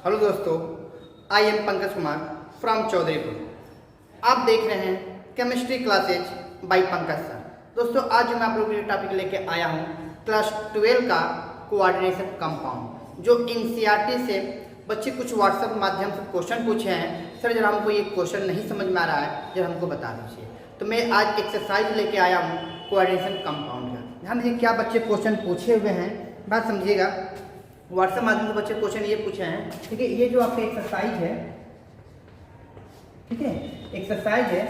Hello दोस्तों, I am Pankaj Kumar from Chaudharipur. आप देख रहे हैं chemistry classes by Pankaj sir. दोस्तों, आज मैं आप लोगों के लिए टॉपिक लेके आया हूँ क्लास 12 का कोऑर्डिनेशन कंपाउंड, जो एनसीईआरटी से बच्चे कुछ व्हाट्सएप माध्यम से क्वेश्चन पूछे हैं। सर, जरा हमको ये क्वेश्चन नहीं समझ में आ रहा है, जरा हमको बता दीजिए। तो मैं आज एक्सरसाइज लेके आया हूँ कोऑर्डिनेशन कंपाउंड का। ध्यान दीजिए क्या बच्चे क्वेश्चन पूछे हुए हैं, बात समझिएगा। व्हाट्सएप माध्यम से बच्चे क्वेश्चन ये पूछे हैं, ठीक है। ये जो आपका एक्सरसाइज है, ठीक है, एक्सरसाइज है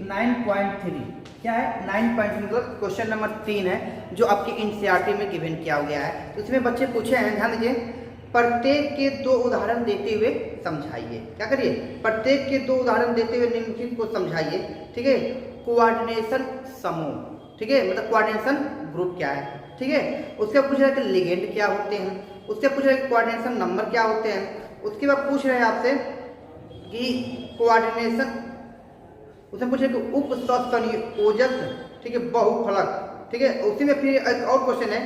9.3। क्या है 9.3? मतलब क्वेश्चन नंबर 3 है, जो आपकी एनसीईआरटी में गिवन किया गया है। तो इसमें बच्चे पूछे हैं, ध्यान दीजिए, प्रत्येक के 2 उदाहरण देते हुए समझाइए। क्या करिए? प्रत्येक के 2 उदाहरण देते हुए निम्नलिखित को समझाइए, ठीक है। कोऑर्डिनेशन समूह, ठीक है, मतलब कोऑर्डिनेशन ग्रुप क्या है, ठीक है। उसके पूछ रहे हैं कि लिगेंड क्या होते हैं, उससे पूछ रहे हैं कोऑर्डिनेशन नंबर क्या होते हैं, उसके बाद पूछ रहे हैं आपसे कि कोऑर्डिनेशन, उसमें पूछ रहे हैं कि उपसंयोजक, ठीक है, बहुफलक, ठीक है। उसी में फिर एक और क्वेश्चन है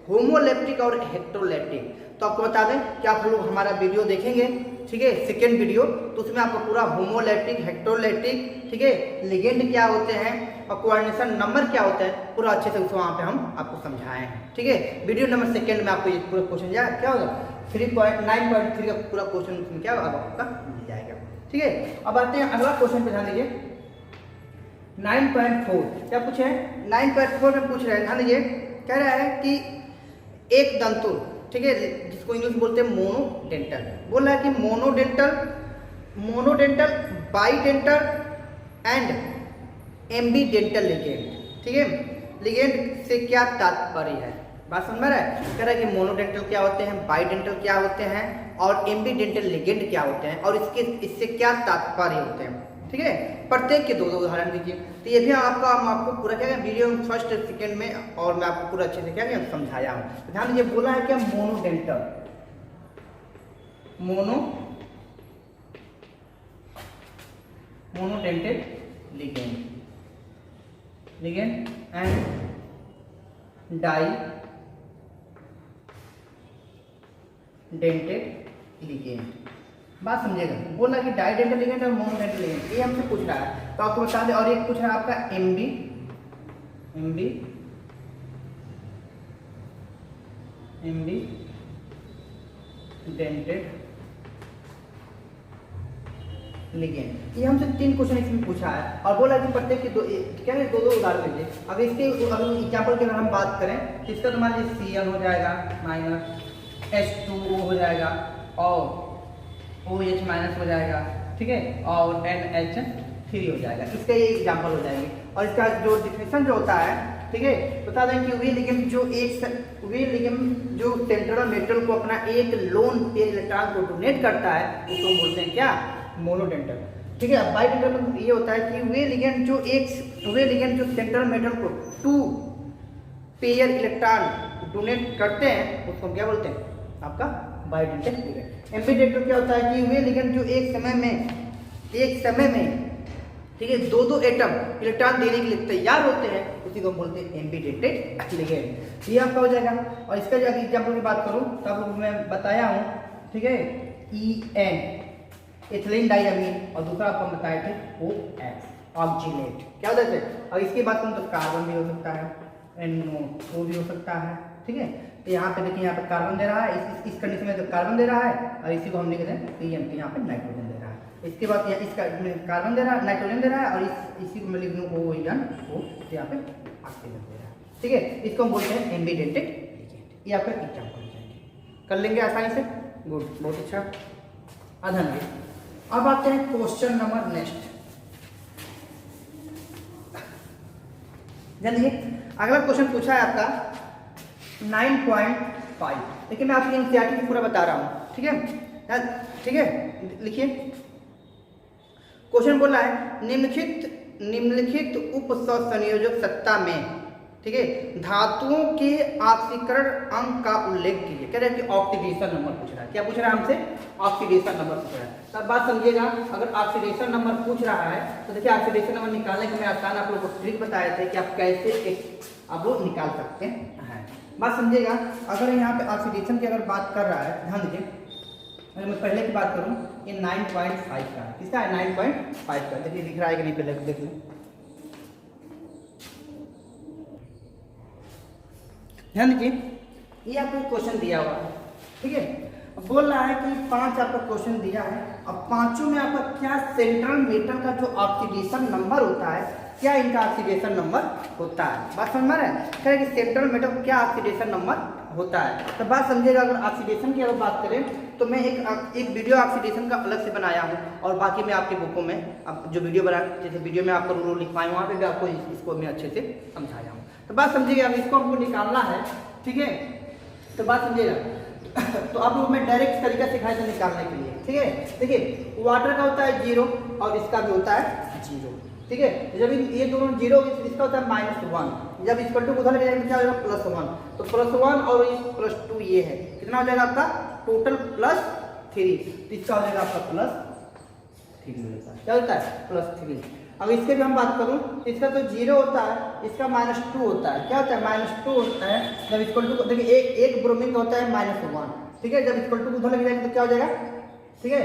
होमोलैप्टिक और हेटेरोलैप्टिक। तो आपको बता दें कि आप लोग हमारा वीडियो देखेंगे, ठीक है, सेकेंड वीडियो, तो उसमें आपको पूरा होमोलैप्टिक, हेटेरोलैप्टिक, ठीक है, लिगेंड क्या होते हैं और कोऑर्डिनेशन नंबर क्या होता है, पूरा अच्छे से वहाँ पे हम आपको समझाए हैं, ठीक है। वीडियो नंबर सेकेंड में आपको ये पूरा क्वेश्चन क्या होगा 9.3 का पूरा क्वेश्चन उसमें क्या होगा आपका मिल जाएगा, ठीक है। अब आते हैं अगला क्वेश्चन पे, ध्यान दीजिए 9.4। क्या पूछे हैं? 9.4 में पूछ रहे हैं, ध्यान दीजिए, कह रहा है कि एक दंतुर, ठीक है, जिसको इंग्लिश बोलते हैं मोनोडेंटल, बोल रहा है कि मोनोडेंटल बाइडेंटल एंड एम्बीडेंटल लिगेंड, ठीक है। लिगेंड से क्या तात्पर्य है? बात समझ में रहा है? कह रहा है कि मोनोडेंटल क्या होते हैं, बाइडेंटल क्या होते हैं और एम्बीडेंटल लिगेंड क्या होते हैं और इससे क्या तात्पर्य होते हैं, ठीक है। प्रत्येक के 2 उदाहरण दीजिए। तो ये भी हम आपको पूरा क्या वीडियो फर्स्ट सेकेंड में, और मैं आपको पूरा अच्छे से क्या समझाया हूँ। तो ध्यान दीजिए, बोला है क्या मोनोडेंटल लिगेंड एंड डाइडेंटेड लिगेंड। बात समझिएगा, बोला कि डाइडेंटल लिगेंड और मोनोडेंटल लिगेंड, ये हमसे पूछ रहा है। तो आपको बता दें, और एक पूछ रहा है आपका एम्बीडेंटेड लिगेंड। ये हमसे 3 क्वेश्चन इसमें पूछा है और बोला कि प्रत्येक के 2 क्या है 2 उदाहरण दीजिए। अब इसके एग्जाम्पल की अगर हम बात करें तो इसका तो मान लीजिए Cn हो जाएगा माइनस, H2O हो जाएगा और OH माइनस हो जाएगा, ठीक है, और NH3 हो जाएगा। इसका ये एग्जाम्पल हो जाएंगे। और इसका जो डिफिनेशन जो होता है, ठीक है, बता दें कि वे लिगेंड जो सेंट्रल मेटल को अपना एक लोन पेयर इलेक्ट्रॉन को डोनेट करता है, उसको हम बोलते हैं क्या? मोनोडेंटल, ठीक है। बाइडेंटल में ये होता है कि वे लिगेंड जो सेंट्रल मेटल को 2 पेयर इलेक्ट्रॉन डोनेट करते हैं, उसको हम क्या बोलते हैं? आपका बाइडेंटल लिगेंड। एम्बीडेंटल क्या होता है कि वे लिगेंड जो एक समय में ठीक है 2 एटम इलेक्ट्रॉन देने के लिए तैयार होते हैं, उसी को हम बोलते हैं एम्बीडेंटेड लिगेंड। ये आपका हो जाएगा। और इसका जो एग्जाम्पल की बात करूं तो आप लोगों को मैं बताया हूं, ठीक है, EN एथिलीन डाइअमीन, और दूसरा आपको बताए थे OX ऑक्सीनेट। क्या होता है? और इसकी बात करूं तो कार्बन भी हो सकता है, NO2 भी हो सकता है, ठीक है। तो यहाँ पे देखिए, यहाँ पे कार्बन दे रहा है, इस कंडीशन में तो कार्बन दे रहा है, और इसी को हम लिख दें CN, तो यहाँ पे नाइट्रोजन दे रहा है। इसके बाद इसका कार्बन दे रहा है, नाइट्रोजन दे रहा है, और इसी को मैं लिख दूँ ON, यहाँ पे ऑक्सीजन दे रहा है, ठीक है। इसको हम बोलते हैं एम्बीडेंटेड लिगेंड। ये आपका एग्जाम्पल हो जाएंगे, कर लेंगे आसानी से। गुड, बहुत अच्छा, आधान। अब आते हैं क्वेश्चन नंबर नेक्स्ट। जल्दी, अगला क्वेश्चन पूछा है आपका 9.5। देखिए, मैं आपकी एनसीईआरटी को पूरा बता रहा हूँ, ठीक है, ठीक है। लिखिए, क्वेश्चन बोला है निम्नलिखित उपसंयोजक सत्ता में, ठीक है, धातुओं के ऑक्सीकरण अंक का उल्लेख कीजिए। कह रहे हैं कि ऑक्सीडेशन नंबर पूछ रहा है। क्या पूछ रहा है हमसे? ऑक्सीडेशन नंबर पूछ रहा है। तब बात समझिएगा, अगर ऑक्सीडेशन नंबर पूछ रहा है तो देखिए, ऑक्सीडेशन नंबर निकालने के मैं आसान आप लोगों को ट्रिक बताए थे कि आप कैसे आप लोग निकाल सकते हैं। बात समझिएगा, अगर यहाँ पे ऑक्सीडेशन की अगर बात कर रहा है, ध्यान दीजिए, अगर मैं पहले की बात करूँ, ये 9.5 का, किसका है 9.5 का, देखिए दिख रहा है कि नहीं, पहले देख लो, ध्यान दीजिए, ये आपको क्वेश्चन दिया हुआ है, ठीक है। अब बोल रहा है कि 5 आपका क्वेश्चन दिया है, अब पांचों में आपका क्या सेंट्रल मेटल का जो ऑक्सीडेशन नंबर होता है, क्या इनका ऑक्सीडेशन नंबर होता है, बात समझ में आ रहा है, कह रहे कि सेंट्रल मेटल क्या ऑक्सीडेशन नंबर होता है। तो बात समझिएगा, अगर ऑक्सीडेशन की अगर बात करें तो मैं एक वीडियो ऑक्सीडेशन का अलग से बनाया हूँ, और बाकी मैं आपके बुकों में अब जो वीडियो बना, जैसे वीडियो में आपको रूल लिखवाए वहाँ पे भी आपको इसको मैं अच्छे से समझाया हूँ। तो बात समझिएगा, अब इसको हमको निकालना है, ठीक है, तो बात समझिएगा। तो आप लोग मैं डायरेक्ट तरीका सिखाया था निकालने के लिए, ठीक है। देखिए वाटर का होता है 0 और इसका भी होता है 0, ठीक है। जब ये दोनों 0 इसका होता है -1, जब इक्वल टू उधर लग जाएगा क्या हो जाएगा +1, तो +1 और ये +2 ये है, कितना हो जाएगा आपका टोटल +3, तो इसका हो जाएगा आपका +3 होता है, क्या होता है +3। अब इसके भी हम बात करूं, इसका तो 0 होता है, इसका -2 होता है, क्या होता है -2 होता है, जब इक्वल टू, देखिए एक ब्रोमीन का होता है -1, ठीक है, जब इक्वल टू उधर लग जाएगा तो क्या हो जाएगा, ठीक है,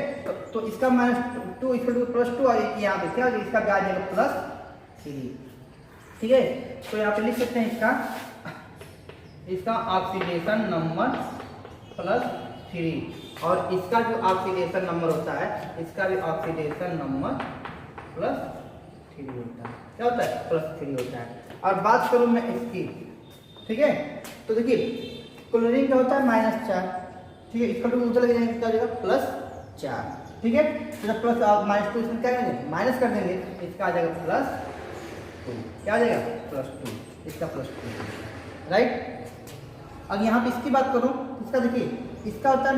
तो इसका -2 इक्वल टू +2 और यहाँ पे क्या हो जाएगा, इसका भी आ जाएगा +3, ठीक है। तो यहाँ पे लिख सकते हैं इसका ऑक्सीडेशन नंबर +3, और इसका जो ऑक्सीडेशन नंबर होता है, इसका भी ऑक्सीडेशन नंबर +3 होता है, क्या होता है +3 होता है। और बात करूं मैं इसकी, ठीक है, तो देखिए क्लोरीन का होता है -4, ठीक है, इक्वल टू उधर लग जाएंगे क्या हो जाएगा +4, ठीक है, तो जब प्लस -2 इसमें क्या करेंगे माइनस कर देंगे, इसका आ जाएगा +2, क्या आ जाएगा +2, इसका +2, राइट। अब यहाँ पे इसकी बात करूं, इसका देखिए इसका होता है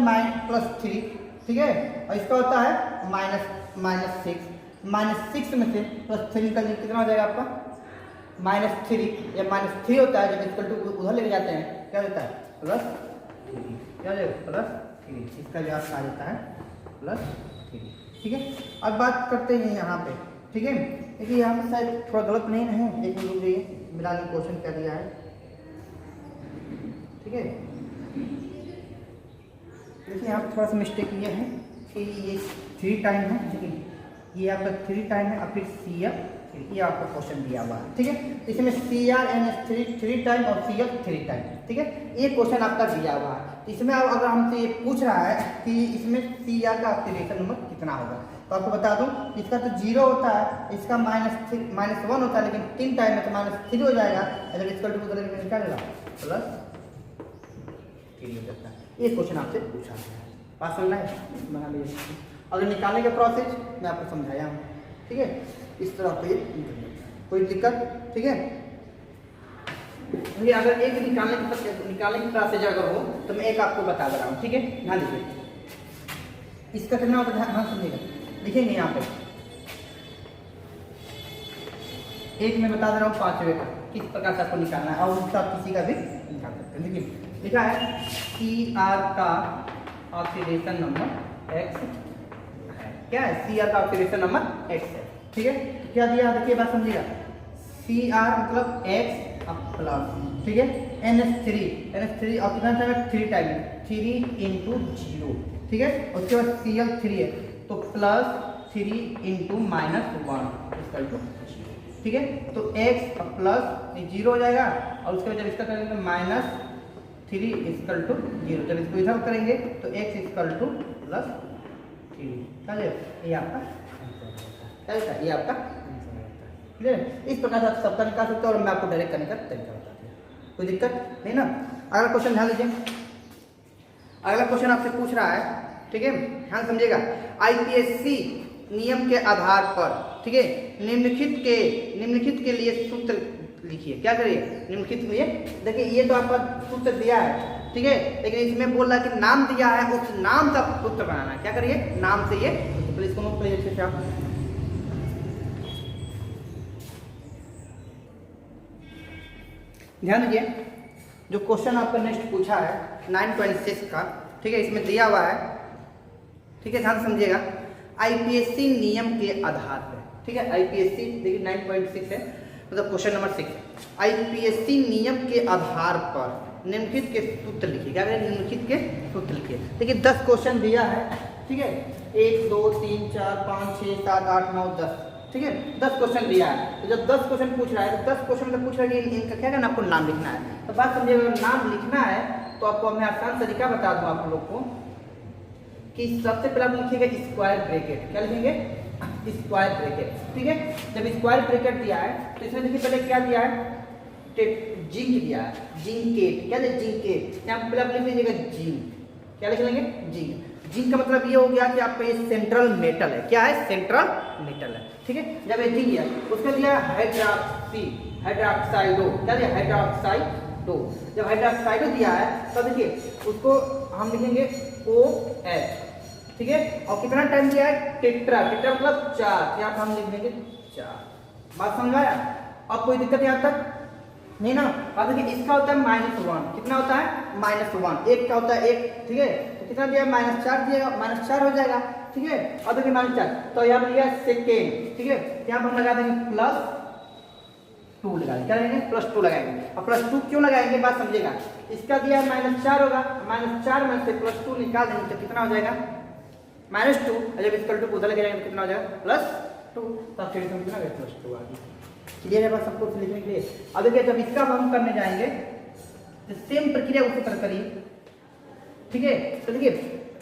+3, ठीक है, और इसका होता है -6, -6 में से +3 निकल जाए कितना हो जाएगा आपका -3, या -3 होता है, जब इक्वल टू उधर लेके जाते हैं क्या होता है +3, क्या हो जाएगा +3, इसका जवाब आ जाता है +3, ठीक है। अब बात करते हैं यहाँ पे, ठीक है, देखिए यहाँ पे शायद थोड़ा गलत नहीं है, एक मिनट रुक जाइए, मेरा क्वेश्चन क्या दिया है, ठीक है, देखिए यहाँ पे थोड़ा सा मिस्टेक ये है कि ये 3 टाइम है, ठीक है, ये आपका 3 टाइम है, और फिर CF, ये आपका क्वेश्चन दिया हुआ है, ठीक है, इसमें CrNH 3 टाइम और CF 3 टाइम, ठीक है, ये क्वेश्चन आपका दिया हुआ है। इसमें अगर हमसे ये पूछ रहा है कि इसमें Cr का ऑक्सीडेशन नंबर कितना होगा, तो आपको बता दूं इसका तो 0 होता है, इसका -1 होता है, लेकिन 3 टाइम में तो -3 हो जाएगा, अगर इसका क्या रहेगा +3 हो जाता है। ये क्वेश्चन आपसे पूछा गया है, बात समझना है, बना लीजिए। अगर निकालने का प्रोसेस मैं आपको समझाया हूँ, ठीक है, इस तरह पे कोई दिक्कत, ठीक है। अगर एक निकालने की प्रोसेस अगर हो तो मैं एक आपको बता दे रहा हूँ, ठीक है, ध्यान दीजिए। इसका कितना होता है ध्यान समझिएगा, लिखेंगे यहाँ पे, एक मैं बता दे रहा हूँ 5वें का किस प्रकार से आपको निकालना है, और उसका किसी का भी निकाल सकते हैं। देखिए लिखा है Cr का ऑक्सीडेशन नंबर x है, क्या है Cr का ऑक्सीडेशन नंबर x है, ठीक है, क्या दिया देखिए बात समझिएगा, Cr मतलब x प्लस, ठीक है, NH3 ऑक्सीजन है 3 टाइम 3 × 0, ठीक है, उसके बाद Cl3 है तो +3 × -1 = 0, ठीक है, तो x प्लस 0 हो जाएगा, और उसके बाद जब इसका करेंगे -3 = 0, जब इसको इधर करेंगे तो x = +3, ये आपका क्या होता है, ये आपका क्लियर। इस प्रकार से आप सबका निकाल सकते हो, और मैं आपको डायरेक्ट करने का तरीका बता दिया, कोई दिक्कत नहीं ना। अगला क्वेश्चन ध्यान दीजिए, अगला क्वेश्चन आपसे पूछ रहा है, ठीक है, ध्यान समझिएगा, IPSC नियम के आधार पर, ठीक है, निम्नलिखित के लिए सूत्र लिखिए, क्या करिए निम्नलिखित लिए, देखिए ये तो आपका सूत्र दिया है, ठीक है, लेकिन इसमें बोल रहा है कि नाम दिया है, उस नाम का सूत्र बनाना है, क्या करिए नाम से ये, तो इसको नोट करिए अच्छे से आप। ध्यान दीजिए, जो क्वेश्चन आपका नेक्स्ट पूछा है 9.6 का, ठीक है, इसमें दिया हुआ है, ठीक है, ध्यान समझिएगा, IPSC नियम के आधार पर, ठीक है, IPSC देखिए 9.6 है, मतलब क्वेश्चन नंबर 6, IPSC नियम के आधार पर निम्नलिखित के सूत्र लिखिए, क्या करें निम्नलिखित के सूत्र लिखिए। देखिए 10 क्वेश्चन दिया है, ठीक है। 1 2 3 4 5 6 7 8 9 10, ठीक है, 10 क्वेश्चन दिया है। तो जब 10 क्वेश्चन पूछ रहा है तो 10 क्वेश्चन में पूछ रहा है कि इनका क्या करना, आपको नाम लिखना है। तो बात समझिए, अगर नाम लिखना है तो आपको मैं आसान तरीका बता दूं आप लोग को कि सबसे पहले आप लिखिएगा स्क्वायर ब्रैकेट। क्या लिखेंगे, स्क्वायर ब्रैकेट, ठीक है। जब स्क्वायर ब्रैकेट दिया है तो इसमें देखिए पहले क्या दिया है, जिंक दिया है, जिंकेट। क्या है, जिंकेट। यहाँ पहले आप लिख लीजिएगा जिंक। क्या लिख लेंगे, जिंक। जिंक का मतलब ये हो गया कि आपका ये सेंट्रल मेटल है। क्या है, सेंट्रल मेटल है, ठीक है। जब ये जिंक दिया उसका दिया हाइड्रोक्सी, हाइड्रोक्साइडो। क्या दिया, हाइड्रोक्साइडो। जब हाइड्रोक्साइडो दिया है तब देखिए उसको हम लिखेंगे OH, ठीक है। और कितना टाइम दिया है, टेट्रा। टेट्रा मतलब 4, यहाँ हम लिख देंगे 4। बात समझ आया। अब कोई दिक्कत यहाँ तक नहीं ना। अब देखिए इसका होता है -1, कितना होता है, -1। एक का होता है 1, ठीक है। तो कितना दिया, -4 दिएगा, -4 हो जाएगा, ठीक है। अब देखिए -4 तो यहाँ पर लिया सेकेंड, ठीक है। यहाँ पर हम लगा देंगे +2 लगाएंगे। क्या लगाएंगे, +2 लगाएंगे। अब +2 क्यों लगाएंगे, बात समझिएगा। इसका दिया है -4 होगा, -4 में से +2 निकाल देंगे तो कितना हो जाएगा, -2। जब इसका टू उधर लगे तो कितना हो जाएगा, +2। तब फिर कितना +2 आ गया। क्लियर है बात सबको लिखने के लिए। अब देखिए जब इसका हम करने जाएंगे तो सेम प्रक्रिया उसी तरह करिए, ठीक है। तो देखिए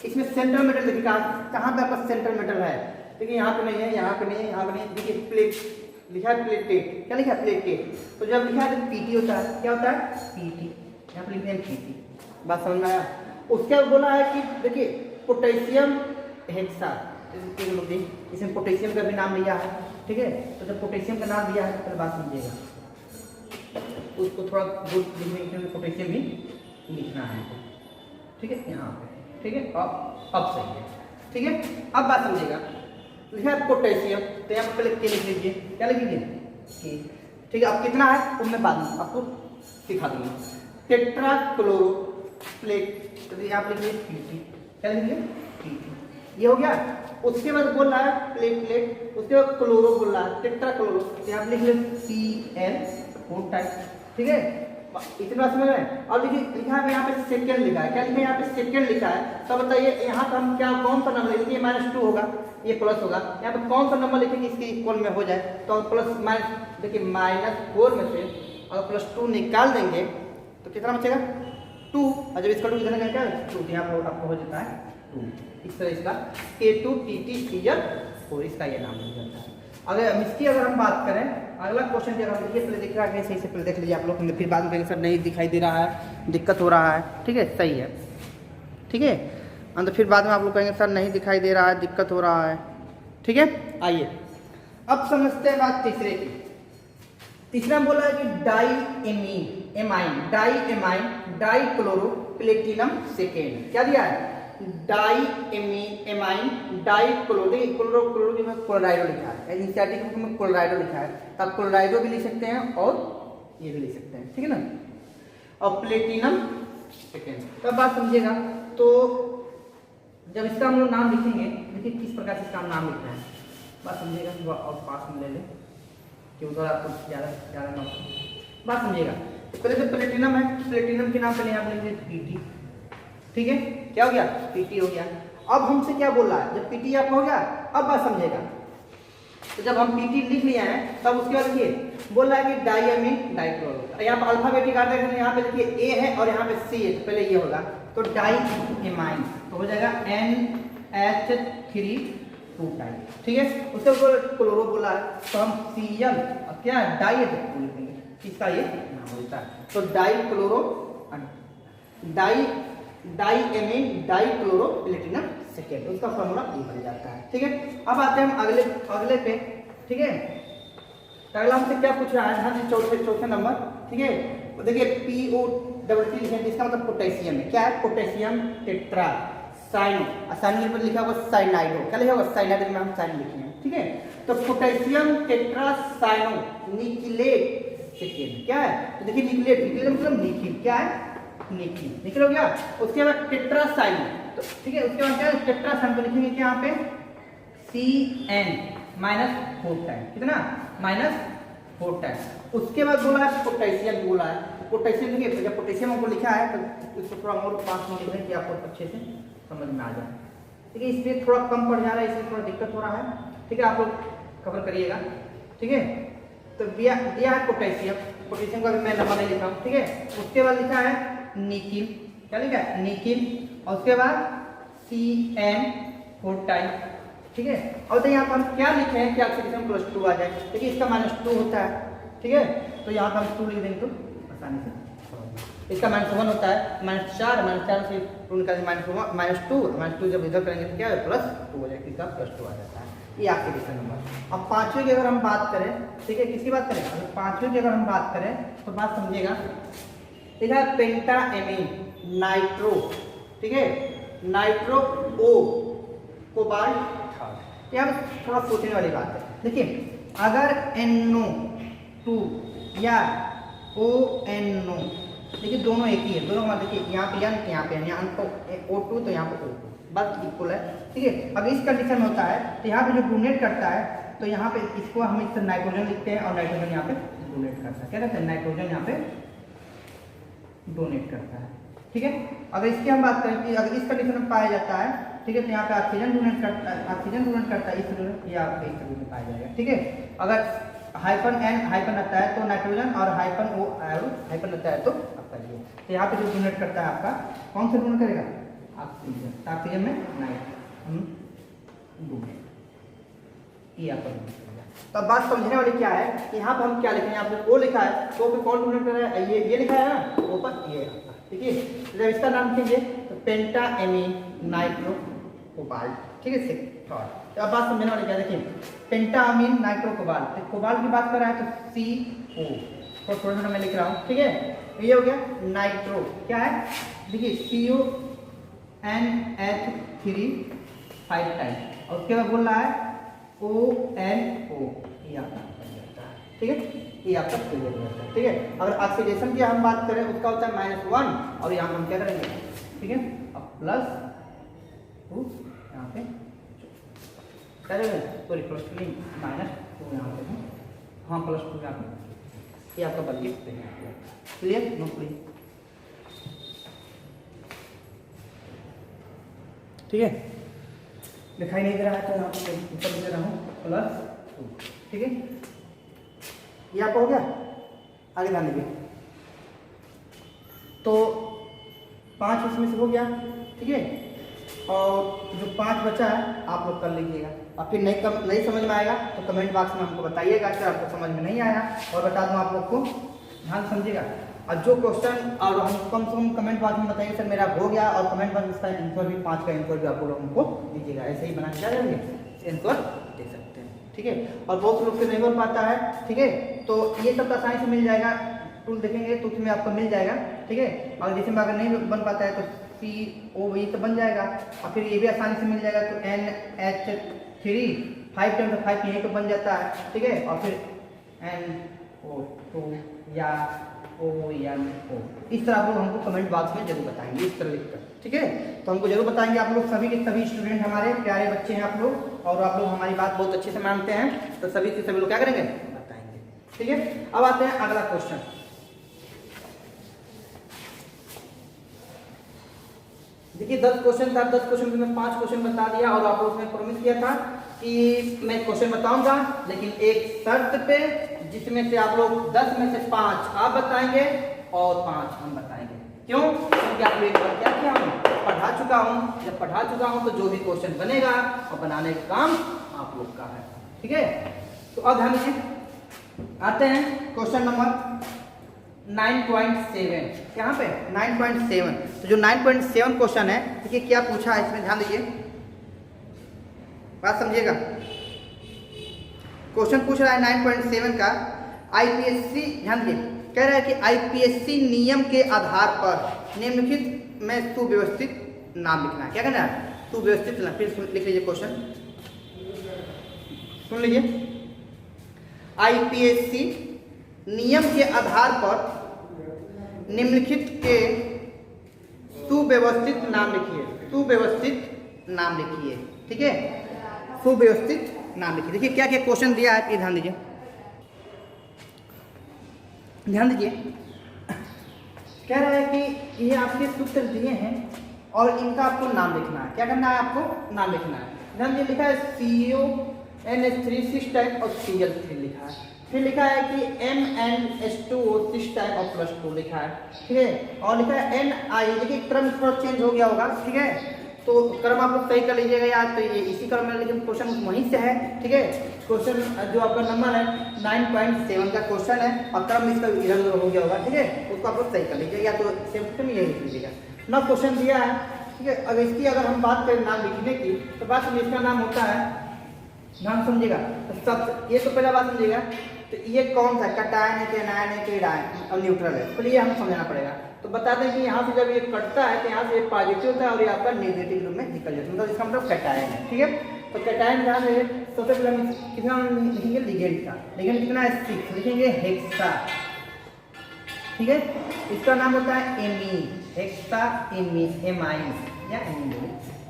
इसमें सेंट्रल मेटल देखिए कहाँ पे आपका सेंट्रल मेटल है, देखिए यहाँ पे नहीं है, यहाँ पे नहीं है, यहाँ पे नहीं। देखिए प्लेट लिखा है, प्लेटेट। क्या लिखा है, प्लेटेट। तो जब लिखा है तो पीटी होता है। क्या होता है, पीटी। यहाँ पे लिखते हैं पीटी। बात समझ में आया। उसके बाद बोला है कि देखिए पोटेशियम हेक्सा, इसमें पोटेशियम का भी नाम लिया है, ठीक है। तो जब पोटेशियम का नाम दिया है तो बात समझिएगा, उसको थोड़ा दूर लिखने के लिए पोटेशियम भी लिखना है, ठीक है, यहाँ पे, ठीक है। अब सही है, ठीक है। अब बात समझिएगा, लिखा है पोटेशियम तो यहाँ पर पहले के लिख लीजिए। क्या लिख लीजिए, के, ठीक है। अब कितना है वो मैं बाद में आपको सिखा दूंगा। टेट्रा क्लोरो प्लेट, तो यहाँ पर लिखिए पीटी। क्या लिखिए, पीटी। ये हो गया। उसके बाद बोल रहा है प्लेट, उसके बाद क्लोरो बोल रहा है, टेट्रा क्लोरो। तो यहाँ पे लिख लें Cl4 टाइप, ठीक है। इतना समझ में। और देखिए लिखा है यहाँ पे सेकेंड लिखा है। क्या लिखा है, यहाँ पे सेकेंड लिखा है। तो बताइए यहाँ पे हम क्या कौन सा नंबर लिखेंगे, -2 होगा, ये प्लस होगा। यहाँ पे कौन सा नंबर लिखेंगे इसके इक्वल में हो जाए, तो प्लस माइनस, देखिए -4 में से अगर +2 निकाल देंगे तो कितना बचेगा, 2। और जब इसका 2 इधर क्या 2, यहाँ पर आपको हो जाता है 2। इस तरह इसका K2TTCl4 इसका ये नाम मिल जाता है। अगर इसकी अगर हम बात करें, अगला क्वेश्चन जो हम देखिए, पहले देख रहा है, सही से पहले देख लीजिए आप लोग, फिर बाद में सर नहीं दिखाई दे रहा है, दिक्कत हो रहा है, ठीक है, सही है, ठीक है। तो फिर बाद में आप लोग कहेंगे सर नहीं दिखाई दे रहा है, दिक्कत हो रहा है, ठीक है। आइए अब समझते हैं बात तीसरे की। तीसरा में बोला है कि डाई डाइक्लोरो प्लेटिनम सेकेंड। क्या दिया है, डाइक्लोरो, क्लोरो में क्लोराइडो लिखा है, एनसीईआरटी बुक में क्लोराइडो लिखा है। तो आप क्लोराइडो भी लिख सकते हैं और ये भी लिख सकते हैं, ठीक है ना। और प्लेटिनम सेकेंड, तब बात समझिएगा। तो जब इसका हम लोग नाम लिखेंगे, देखिए किस प्रकार से इसका नाम लिखना है, बात समझिएगा। और पास में ले लें क्यों, थोड़ा आपको ज़्यादा ना हो, बात समझिएगा। पहले तो प्लेटिनम है, प्लेटिनम के नाम पहले यहाँ पर लिखेंगे पीटी, ठीक है। क्या हो गया, पीटी हो गया। अब हमसे क्या बोल रहा है, जब पीटी आपका हो गया, अब बात समझिएगा। तो जब हम पीटी लिख लिए हैं तब उसके बाद देखिए बोल रहा है कि डाइअमीन डाइक्लोरो। यहाँ पर अल्फाबेटिक आर्डर है, यहाँ पे देखिए ए है और यहाँ पे सी है, तो पहले ये होगा, तो डाइअमीन तो हो जाएगा NH3 टाइप, ठीक है। उसके ऊपर क्लोरो बोला है तो हम Cl क्या डाई लिखेंगे, इसका ये नाम होता है। तो डाइक्लोरो डाइअमीन डाइक्लोरो प्लेटिनम सेकेंड, उसका फॉर्मूला ये बन जाता है, ठीक है। अब आते हैं हम अगले पे, ठीक है। तो अगला हमसे क्या पूछ रहा है, हाँ जी चौथे नंबर, ठीक है। तो देखिए PO लिखेंगे, इसका मतलब पोटेशियम है। क्या है, पोटेशियम टेट्रा साइनो, साइनो पर लिखा होगा साइनाइडो। क्या लिखा होगा, साइनाइडो में हम साइन लिखेंगे, ठीक है। तो पोटेशियम टेट्रा साइनो निकिलेट सेकेंड, क्या है, तो देखिए निकिलेट मतलब निकिल, क्या है, निकल हो गया। उसके बाद टेट्रासाइन, तो ठीक है। उसके बाद क्या है, टेट्रासाइन को लिखेंगे क्या यहाँ पे Cn-4 टाइम, कितना -4 टाइम। उसके बाद बोला है पोटेशियम, बोला है पोटेशियम, देखिए जब पोटेशियम को लिखा है तो इसको थोड़ा और पास में लिखें कि आपको अच्छे से समझ में आ जाए, ठीक है, इसमें थोड़ा कम पड़ जा रहा है, इसमें थोड़ा दिक्कत हो रहा है। ठीक है, आप लोग कवर करिएगा। ठीक है, तो दिया है पोटेशियम, पोटेशियम का भी मैं नंबर नहीं लिखा हूँ। ठीक है, उसके बाद लिखा है निकिल, क्या लिखा है निकिल, और उसके बाद CN4 ठीक है। और तो यहाँ पर हम क्या लिखे हैं कि ऑक्सीडेशन +2 आ जाए। देखिए इसका -2 होता है। ठीक है, तो यहाँ पर हम 2 लिख देंगे तो आसानी से। इसका -1 होता है, -4 से टू निकालेंगे -2 जब इधर करेंगे तो क्या है +2 हो जाएगा, इसका +2 आ जाता है। ये ऑक्सीडेशन नंबर। अब पांचवें की अगर हम बात करें, ठीक है, किसकी बात करें, अगर पांचवें की अगर हम बात करें तो बात समझिएगा। ठीक है, पेंटाएमीन नाइट्रो, ठीक है, नाइट्रो O कोबाल्ट, यहाँ थोड़ा सोचने वाली बात है। देखिए अगर NO2 या ONO, देखिए दोनों एक ही है, दोनों का देखिए यहाँ पे N, यहाँ पे यहाँ तो O2 तो यहाँ पे O2, बस इक्वल है। ठीक है, अब इस कंडीशन में होता है तो यहाँ पे जो डोनेट करता है तो यहाँ पे इसको हम इस नाइट्रोजन लिखते हैं और नाइट्रोजन यहाँ पे डोनेट करता है। क्या कहते हैं, नाइट्रोजन यहाँ पे डोनेट करता है। ठीक है, अगर इसकी हम बात करें कि अगर इस कंडीशन में पाया जाता है, ठीक है, तो यहाँ पे ऑक्सीजन डोनेट करता है इस तरह, या इस तरह में पाया जाएगा। ठीक है, अगर -N हाइफन आता है तो नाइट्रोजन और -O हाइफन आता है तो आपका ये, तो यहाँ पे जो डोनेट करता है आपका कौन सा डोनेट करेगा, ऑक्सीजन, ऑक्सीजन में नाइट्रोजन डोनेट, ये आपका डोनेट करेगा। तो अब बात समझने वाली क्या है, यहाँ पर हम क्या लिखेंगे, यहाँ पे O लिखा है तो पे कौन डोनेट कर रहा है, ये लिखा है ना, O पर ये। ठीक है, जब इसका नाम कीजिए तो पेंटाएमीन नाइट्रो कोबाल्ट। ठीक है, तो अब बात समझने वाली क्या, देखिए पेंटामीन नाइट्रो कोबाल्ट, तो कोबाल्ट की बात कर रहा है तो CO, तो थोड़ा थोड़ा मैं लिख रहा हूँ। ठीक है, तो ये हो गया नाइट्रो, क्या है देखिए CONH3 5 टाइम, और उसके बाद बोल रहा है ONO, ये आपका बन जाता है। ठीक है, ये आपका क्लियर हो जाता है। ठीक है, अगर ऑक्सीडेशन की हम बात करें उसका होता है -1, और यहाँ हम क्या करेंगे, ठीक है, अब +2 यहाँ पे करेंगे, सॉरी +3 -2 यहाँ पे, हाँ +2 यहाँ पे, ये आपका बन गया। Clear, no clear. ठीक है, दिखाई नहीं दे रहा है तो यहाँ पे ऊपर दे रहा हूँ +2। ठीक है, ये आपका हो गया। आगे ध्यान दीजिए, तो 5 इसमें से हो गया। ठीक है, और जो 5 बचा है आप लोग कर लीजिएगा, और फिर नहीं समझ में आएगा तो कमेंट बॉक्स में हमको बताइएगा कि आपको समझ में नहीं आया, और बता दूँ आप लोग को, ध्यान समझिएगा। और जो क्वेश्चन और हम कम से कम कमेंट बॉक्स में बताइए सर मेरा हो गया, और कमेंट बॉक्स में इसका आंसर भी 5 का आंसर भी आप लोग हमको दीजिएगा, ऐसे ही बना के जा जाएंगे आंसर दे सकते हैं। ठीक है, और बहुत लोग से नहीं बन पाता है। ठीक है, तो ये सब आसानी से मिल जाएगा, टूल देखेंगे तो उसमें आपको मिल जाएगा। ठीक है, और जिसमें अगर नहीं बन पाता है तो CO ये तो बन जाएगा, और फिर ये भी आसानी से मिल जाएगा, तो NH3 5 टाइम 5 यहीं पर बन जाता है। ठीक है, और फिर NO2 या ONO, इस तरह आप लोग हमको कमेंट बॉक्स में जरूर बताएंगे, इस तरह लिखकर। ठीक है, तो हमको जरूर बताएंगे। आप लोग सभी के सभी स्टूडेंट हमारे प्यारे बच्चे हैं आप लोग, और आप लोग हमारी बात बहुत अच्छे से मानते हैं, तो सभी के सभी लोग क्या करेंगे, बताएंगे। ठीक है, अब आते हैं अगला क्वेश्चन। देखिए 10 क्वेश्चन था, 10 क्वेश्चन में मैं 5 क्वेश्चन बता दिया, और आप लोग ने प्रॉमिस किया था कि मैं क्वेश्चन बताऊंगा, लेकिन एक शर्त पे, जिसमें से आप लोग 10 में से 5 आप बताएंगे और 5 हम बताएंगे। क्यों? क्योंकि आप लोग एक बार क्या किया हूँ, पढ़ा चुका हूँ। जब पढ़ा चुका हूँ तो जो भी क्वेश्चन बनेगा और बनाने का काम आप लोग का है। ठीक है, तो अब ध्यान दीजिए, आते हैं क्वेश्चन नंबर 9.7। यहाँ पे 9.7, तो जो 9.7 क्वेश्चन है, देखिए क्या पूछा है इसमें, ध्यान दीजिए, बात समझिएगा। क्वेश्चन पूछ रहा है 9.7 का, IPSC, ध्यान दीजिए, कह रहा है कि IPSC नियम के आधार पर निम्नलिखित में सुव्यवस्थित नाम लिखना है। क्या कहना है, सुव्यवस्थित नाम। फिर लिख लीजिए क्वेश्चन, सुन लीजिए। IPSC नियम के आधार पर निम्नलिखित के सुव्यवस्थित नाम लिखिए, सुव्यवस्थित नाम लिखिए। ठीक है, सुव्यवस्थित नाम लिखिए। देखिए क्या क्या क्वेश्चन दिया है, ध्यान दीजिए, ध्यान दीजिए। कह रहा है कि ये आपके सूत्र दिए हैं, और इनका आपको नाम लिखना है। क्या करना है आपको? नाम लिखना है। ध्यान ये लिखा है CONH3 6 टाइप और Cl3 लिखा है। फिर लिखा है कि MnH2O 6 टाइप और +2 लिखा है, ठीक है। और लिखा है Ni, देखिए क्रम थोड़ा चेंज हो गया होगा, ठीक है, तो क्रम आप लोग सही कर लीजिएगा यार। तो ये इसी क्रम में, लेकिन क्वेश्चन वहीं से है, ठीक है। क्वेश्चन जो आपका नंबर है 9.7 का क्वेश्चन है और क्रम इसका इधर उधर हो गया होगा, ठीक है, उसको आप लोग सही कर लीजिएगा या तो सेम में यही लिख लीजिएगा ना। क्वेश्चन दिया है, ठीक है। अगर इसकी अगर हम बात करें नाम लिखने की, तो बात में इसका नाम होता है, ध्यान समझिएगा, तो सब ये तो पहला बात समझिएगा, तो ये कौन सा कैटायन है, एनायन है, एडायन और न्यूट्रल है, तो ये हम समझना पड़ेगा। तो बता दें कि यहाँ से जब ये कटता है तो यहाँ से ये पॉजिटिव होता है और ये आपका नेगेटिव रूप में निकल जाता है, मतलब इसका मतलब कैटायन है, ठीक है। तो कैटायन ध्यान रहे, सबसे पहले हम कितना लिखेंगे? लिगेंड का। लिगेंड कितना है? 6 लिखेंगे, हेक्सा, ठीक है। इसका नाम होता है एमी, हेक्सा एमी, एमाइन या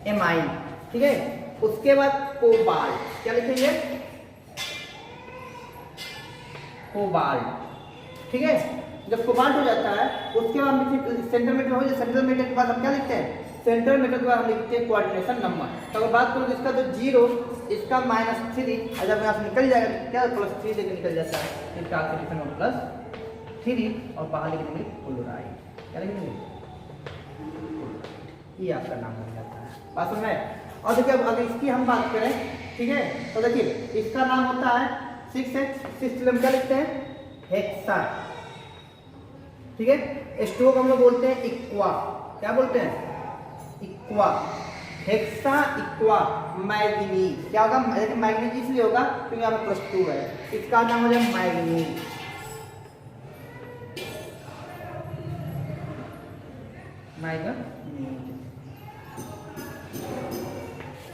एमाइन, ठीक है। उसके बाद कोबाल्ट, क्या लिखेंगे? कोबाल्ट, ठीक है। जब कोबाल्ट हो जाता है उसके बाद हम सेंट्रल मेटल हो जाए, सेंट्रल मेटल के बाद हम क्या लिखते हैं? सेंट्रल मेटल के बाद हम लिखते हैं कोऑर्डिनेशन नंबर। तो अगर बात करूँ इसका तो 0, इसका -3, जब यहाँ से निकल जाएगा क्या +3 लेके निकल जाता है, इसका ऑक्सीडेशन +3 और बाहर लिखेंगे क्लोराइड, क्या लिखेंगे? ये आपका नाम बन जाता है, बात समझ में। और देखिए अब अगर इसकी हम बात करें, ठीक है, तो देखिए इसका नाम होता है 6 हम क्या लिखते हैं? हेक्सा, ठीक है। H2O को हम लोग बोलते हैं इक्वा, क्या बोलते हैं? इक्वा, हेक्सा इक्वा मैग्नीज। क्या होगा? मैग्नीज इसलिए होगा क्योंकि यहाँ पर +2 है, इसका नाम हो जाए मैग्नीज,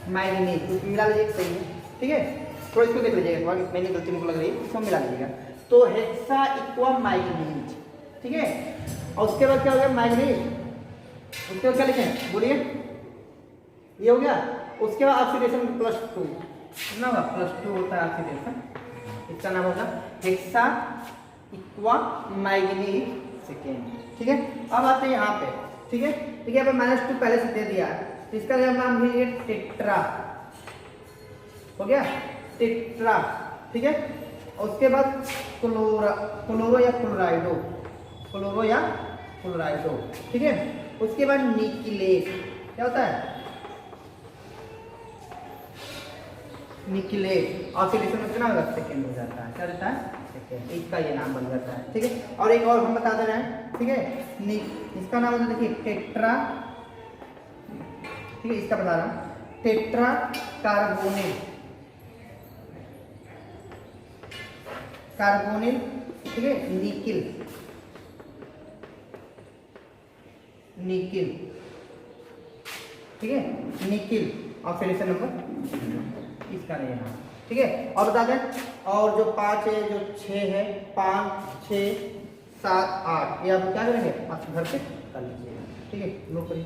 मैग्नीज मिला लीजिए, सही है, ठीक है। तो इसको देख लीजिएगा, मैंने गलती मुझको लग रही है, इसको मिला लीजिएगा। तो हेक्सा इक्वा मैग्नीज, ठीक है। और उसके बाद क्या हो गया? मैग्नीज, उसके बाद क्या लिखें? बोलिए, ये हो गया। उसके बाद ऑक्सीडेशन +2 ना होगा, +2 होता है ऑक्सीडेशन, इसका नाम होगा हेक्सा इक्वा मैग्नीज सेकेंड, ठीक है। अब आते हैं यहाँ पे, ठीक है। देखिए यहाँ पे -2 पहले से दे दिया है, तो इसका नाम है टेट्रा, हो गया टेट्रा, ठीक है। और उसके बाद क्लोरो या क्लोराइडो, क्लोरो या क्लोराइडो, ठीक है। उसके बाद निकिलेट, क्या होता है? निकिलेट, ऑक्सीडेशन में कितना होगा? सेकेंड हो जाता है, क्या रहता है? सेकेंड, इसका ये नाम बन जाता है, ठीक है। और एक और हम बता दे रहे हैं, ठीक है, इसका नाम होता है, देखिए टेट्रा, ठीक है, इसका बता रहा हूँ, टेट्रा कार्बोनिल, कार्बोनिल, ठीक है, निकिल, निकिल, ठीक है, निकिल ऑक्सीडेशन नंबर, इसका नहीं है, ठीक है। और बता दें, और जो 5 है, जो 6 है, 5, 6, 7, 8, ये आप क्या करेंगे? आप घर पे कर लीजिएगा, ठीक है, नोट करिए।